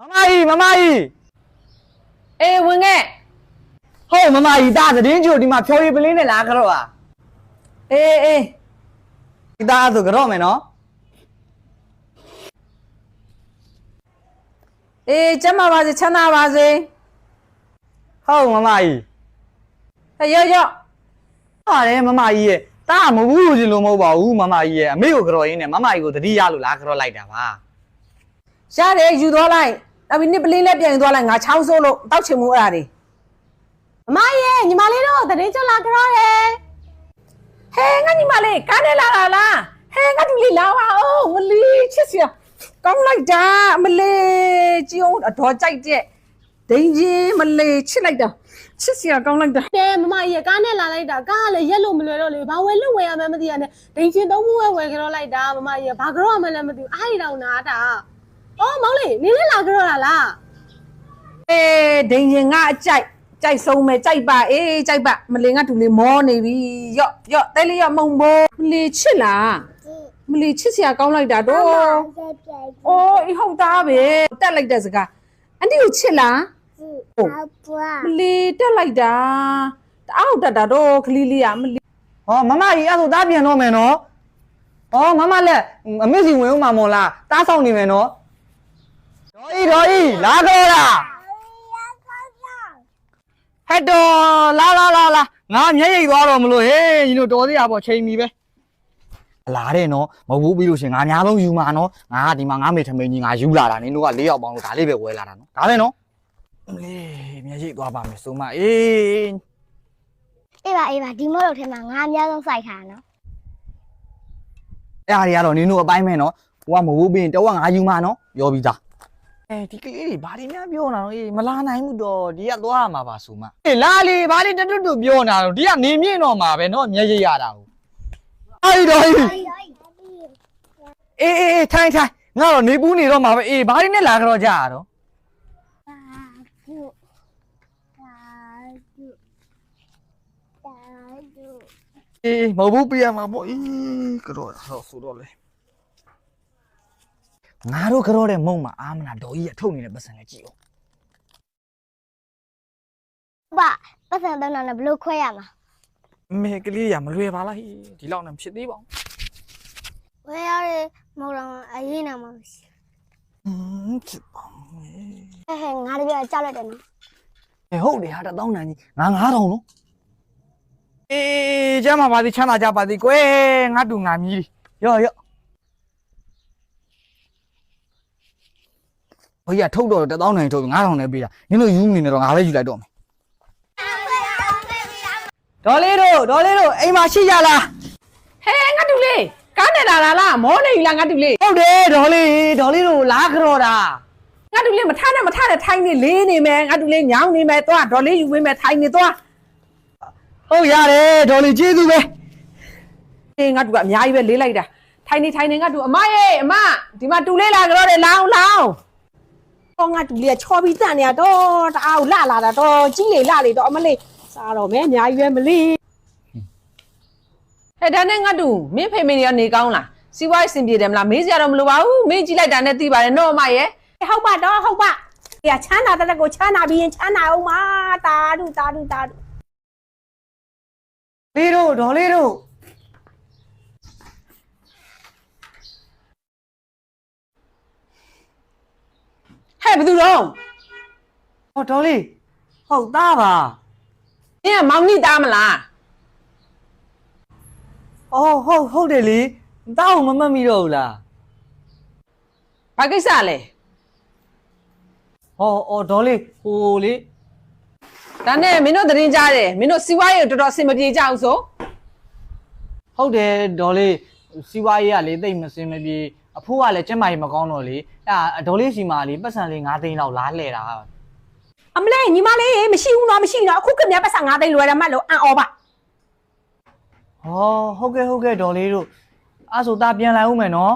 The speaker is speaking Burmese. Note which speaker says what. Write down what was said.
Speaker 1: မမကြီး
Speaker 2: အေးဝင်ခဲ့
Speaker 1: ဟုတ်မမကြီးဒါသတင်းချိုဒီမှာဖြော်ရည်ပလင်းနဲ့လာကြတော့ပါ
Speaker 2: အေး
Speaker 1: ဒီသားဆိုကြတော့မယ်နော်
Speaker 2: အေးကျမပါစေချမ်းသာပါစေ
Speaker 1: ဟုတ်မမကြီး
Speaker 2: ရော့
Speaker 1: ပါတယ်မမကြီးရဲ့တာမဘူးလို့ရှင်လို့မဟုတ်ပါဘူးမမကြီးရဲ့အမေကိုကြော်ရင်းနဲ့မမကြီးကိုတတိယလို့လာကြော်လိုက်တာပါ
Speaker 2: ရတယ်ယူသွားလိုက်နောက်ပြီးနှစ်ပလင်းလည်းပြန်ယူသွားလိုက်ငါချောင်းဆိုးလို့တောက်ချင်မှုအဲ့ဒါတွေ
Speaker 3: မမရဲ့ညီမလေးတို့သတင်းကြလာကြရတယ်
Speaker 2: ဟဲငါညီမလေးကားနဲ့လာတာလားဟဲငါတူလေးလာပါဦးမလီချစ်စရာကောင်းလိုက်တာမလေးကြည့်အောင်အတော်ကြိုက်တဲ့ဒိန်ကြီးမလေးချစ်လိုက်တာချစ်စရာကောင်းလိုက်တာ
Speaker 3: တဲ့မမရဲ့ကားနဲ့လာလိုက်တာကားကလည်းရက်လို့မလွယ်တော့လေဘာဝယ်လို့ဝယ်ရမှန်းမသိရနဲ့ဒိန်ချင်းသုံးခုဝယ်ကြတော့လိုက်တာမမရဲ့ဘာကြတော့မှလည်းမသိဘူးအားရတော့နာတာအော်မောင်လေးနင်းလည်းလာကြတော့လား
Speaker 2: အေးဒိန်ချင်းငါအကြိုက်ဆုံးမယ်ကြိုက်ပါအေးကြိုက်ပါမလေးငါတူလေးမောနေပြီရော့တဲလေးရော့မုံဘောမလေးချစ်လားမလေးချစ်စရာကောင်းလိုက်တာတော့အိုးဟုတ်သားပဲတက်လိုက်တဲ့စကားအန်တီကိုချစ်လားမလေးတက်လိုက်တာတအားတက်တာတော့ခလီလေးอ่ะမလေး
Speaker 1: ဟောမမကြီးအဲ့ဆိုသားပြန်တော့မယ်နော်ဟောမမလက်အမေစီဝင်ဦးမှာမို့လားတားဆောင်နေမယ်နော်တော်ဤလာတော့လားဟဲ့တော်လာငါမျက်ရည်သွားတော့မလို့ဟေးညီတို့တော်သေးရပေါ့ချိန်ပြီပဲလာတယ်နော်မဟုတ်ဘူးပြီးလို့ရှင်ငါအများဆုံးယူမှာနော်ငါကဒီမှာငါမေထမင်းကြီးငါယူလာတာနင်တို့က၄ယောက်ပေါင်းလို့ဒါလေးပဲဝယ်လာတာနော်ဒါပဲနော်လေမျက်ရည်သွားပါမယ်ဆိုမအေး
Speaker 3: ပါဒီမို့လို့ထဲမှာငါအများဆုံးစိုက်ထားနော်
Speaker 1: အဲ့ဟာတွေကတော့နင်တို့အပိုင်းမဲ့နော်ဟိုကမဟုတ်ဘူးပြီးရင်တော့ငါယူမှာနော်ပြောပြီးသားဒီကလေးတွေဘာတွေများပြောနေတာလဲမလာနိုင်ဘူးတော့ဒီကသွားရမှာပါဆိုမှလာလေဘာတွေတွတ်ပြောနေတာတော့ဒီကနေမြင့်တော့မှာပဲနော်မျက်ရည်ရတာကိုအဲ့တော့အေးထိုင်ငါတော့နေပူးနေတော့မှာပဲအေးဘာတွေနဲ့လာကြတော့ကြရတော့အေးမဟုတ်ဘူးပြရမှာပေါ့အေးကတော့ဆိုတော့လေငါတို့ကြောတဲ့မုံမှာအာမနာဒေါ်ကြီးရထုတ်နေတဲ့ပတ်စံလေးကြည့်အောင်
Speaker 3: ပတ်စံတော့နဲ့ဘလို့ခွဲရမှာ
Speaker 1: မေကလေးရမလွယ်ပါလားဒီလောက်နဲ့ဖြစ်သေးပါ
Speaker 3: ဘူးဝယ်ရမော်တော်အရင်နာမှာရှိ
Speaker 1: ဖြစ်ပါမယ်
Speaker 3: ဟဲ့ငါတို့ကြောက်လိုက်တယ်နော်
Speaker 1: ဟုတ်တယ်ဟာ1000တန်ကြီးငါ9000နော်အေးကျမပါသည်ချမ်းသာကြပါသည်ကွယ်ငါတူငါမြည်ရော့ဟိုကြီးထုတ်တော့1000တန်ထုတ်9000နဲ့ပေးတာနင်တို့ယူနေတော့ငါပဲယူလိုက်တော့မယ်ဒေါ်လေးတို့အိမ်မှာရှိကြလား
Speaker 2: ဟဲငါတူလေးကားနဲ့လာတာလားမောနေပြီလားငါတူလေး
Speaker 1: ဟုတ်တယ်ဒေါ်လေးတို့လာကြောတာ
Speaker 2: ငါတူလေးမထနဲ့ထိုင်းနေလေးနေမယ်ငါတူလေးညောင်းနေမယ်သွားဒေါ်လေးယူပေးမယ်ထိုင်းနေသွား
Speaker 1: ဟုတ်ရတယ်ဒေါ်လေးကျေးဇူးပဲ
Speaker 2: အေးငါတူကအများကြီးပဲလေးလိုက်တာထိုင်းနေငါတူအမရဲ့အမဒီမှာတူလေးလာကြောတယ်လောင်းတော့ငါတူလေးချောပြီးတန်နေရတော့တအားလှလာတာတော့ကြီးလေလှလေတော့အမလေးစားတော့မယ်အများကြီးပဲမလေးဟဲ့ဒါနဲ့ငါတူမင်းဖေမေနေရနေကောင်းလားစီးပွားရေးစင်ပြေတယ်မလားမေးစရာတော့မလိုပါဘူးမင်းကြည့်လိုက်တာနဲ့သိပါတယ်နော်အမရဲ့
Speaker 3: ဟုတ်ပါရချမ်းသာတဲ့ကိုချမ်းသာပြီးရင်ချမ်းသာအောင်ပါတာဒု
Speaker 1: ဒေါ်လေးတို့
Speaker 2: ဟဲ့ဘယ်သူတော့
Speaker 1: ဟောဒေါ်လေးဟုတ်သားပါ
Speaker 2: နင်ကမောင်ကြီးသားမလား
Speaker 1: အော်ဟုတ်တယ်လေသားကိုမမှတ်မိတော့ဘူးလား
Speaker 2: ဘာကိစ္စလဲ
Speaker 1: အော်ဒေါ်လေးဟိုလေ
Speaker 2: ဒါနဲ့မင်းတို့သတင်းကြားတယ်မင်းတို့စီဝါရေးတော်တော်အဆင်မပြေကြအောင်ဆို
Speaker 1: ဟုတ်တယ်ဒေါ်လေးစီဝါရေးကလေတိတ်မစင်မပြေအဖိုးကလည်းကျမကြီးမကောင်းတော့လေအဲ့ဒေါ်လေးစီမာလေပတ်စံလေး9သိန်းလောက်လားလှဲ့တာ
Speaker 3: အမလေးညီမလေးမရှိဘူးနော်အခုကမြတ်ပတ်စံ9သိန်းလွယ်တယ်မှလို့အံ့ဩပါ
Speaker 1: ဟုတ်ကဲ့ဒေါ်လေးတို့အဲ့ဆိုသားပြန်လာဦးမယ်နော်